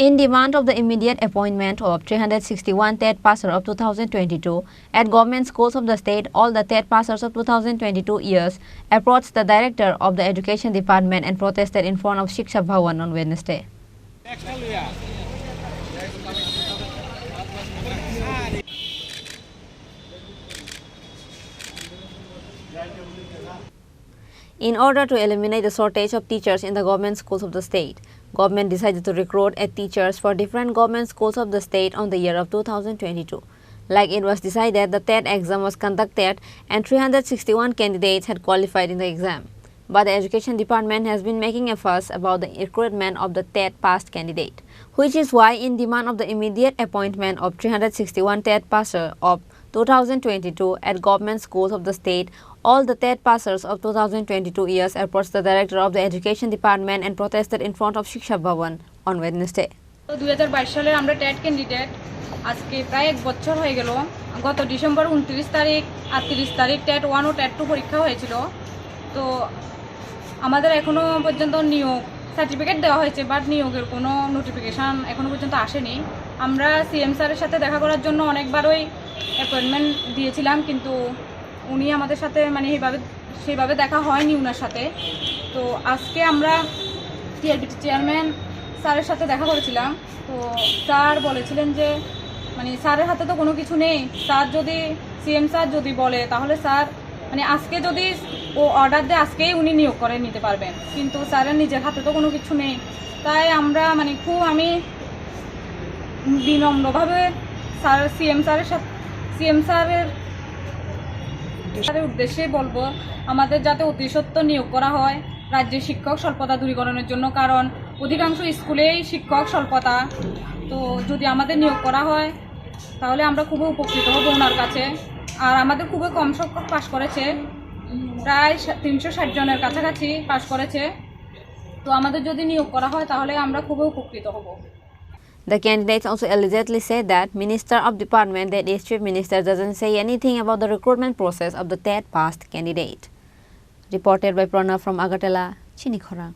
In demand of the immediate appointment of 361 TET passers of 2022 at government schools of the state, all the TET passers of 2022 years approached the director of the Education Department and protested in front of Shiksha Bhavan on Wednesday. In order to eliminate the shortage of teachers in the government schools of the state, government decided to recruit 8 teachers for different government schools of the state on the year of 2022. Like it was decided, the TET exam was conducted and 361 candidates had qualified in the exam. But the Education Department has been making a fuss about the recruitment of the TET passed candidate, which is why in demand of the immediate appointment of 361 TET passers of 2022 at government schools of the state, all the TET passers of 2022 years approached the director of the Education Department and protested in front of Shiksha Bhavan on Wednesday. 2022 সালে আমরা TET candidate আজকে প্রায় এক বছর হয়ে গেল। গত December 29 তারিখ আর 30 তারিখ টেট 1 ও টেট 2 পরীক্ষা হয়েছিল। তো আমাদের এখনো পর্যন্ত নিয়োগ সার্টিফিকেট দেওয়া হয়েছে, বাট নিয়োগের কোনো নোটিফিকেশন এখনো পর্যন্ত আসেনি। আমরা সিএম স্যারের সাথে দেখা করার জন্য অনেকবারই অ্যাপয়েন্টমেন্ট দিয়েছিলাম, কিন্তু উনি আমাদের সাথে মানে সেইভাবে দেখা হয়নি ওনার সাথে। তো আজকে আমরা টিএলবিটি চেয়ারম্যান স্যারের সাথে দেখা করেছিলাম। তো স্যার বলেছিলেন যে মানে স্যারের হাতে তো কোনো কিছু নেই, স্যার যদি সিএম স্যার যদি বলে তাহলে স্যার মানে আজকে যদি ও অর্ডার দেয় আজকেই উনি নিয়োগ করে নিতে পারবেন, কিন্তু স্যারের নিজের হাতে তো কোনো কিছু নেই। তাই আমরা মানে আমি বিনম্রভাবে সিএম স্যারের উদ্দেশ্যে বলবো আমাদের যাতে অতি সত্বর নিয়োগ করা হয় রাজ্যে শিক্ষক স্বল্পতা দূরীকরণের জন্য, কারণ অধিকাংশ স্কুলেই শিক্ষক স্বল্পতা। তো যদি আমাদের নিয়োগ করা হয় তাহলে আমরা খুবই উপকৃত হব ওনার কাছে। আর আমাদের খুবই কম সংখ্যক পাশ করেছে, প্রায় 360 জনের কাছাকাছি পাশ করেছে। তো আমাদের যদি নিয়োগ করা হয় তাহলে আমরা খুবই উপকৃত হব। The candidates also allegedly said that Minister of Department, that is Chief Minister, doesn't say anything about the recruitment process of the TET passed candidate. Reported by Pranav from Agartala, Chini Khorang.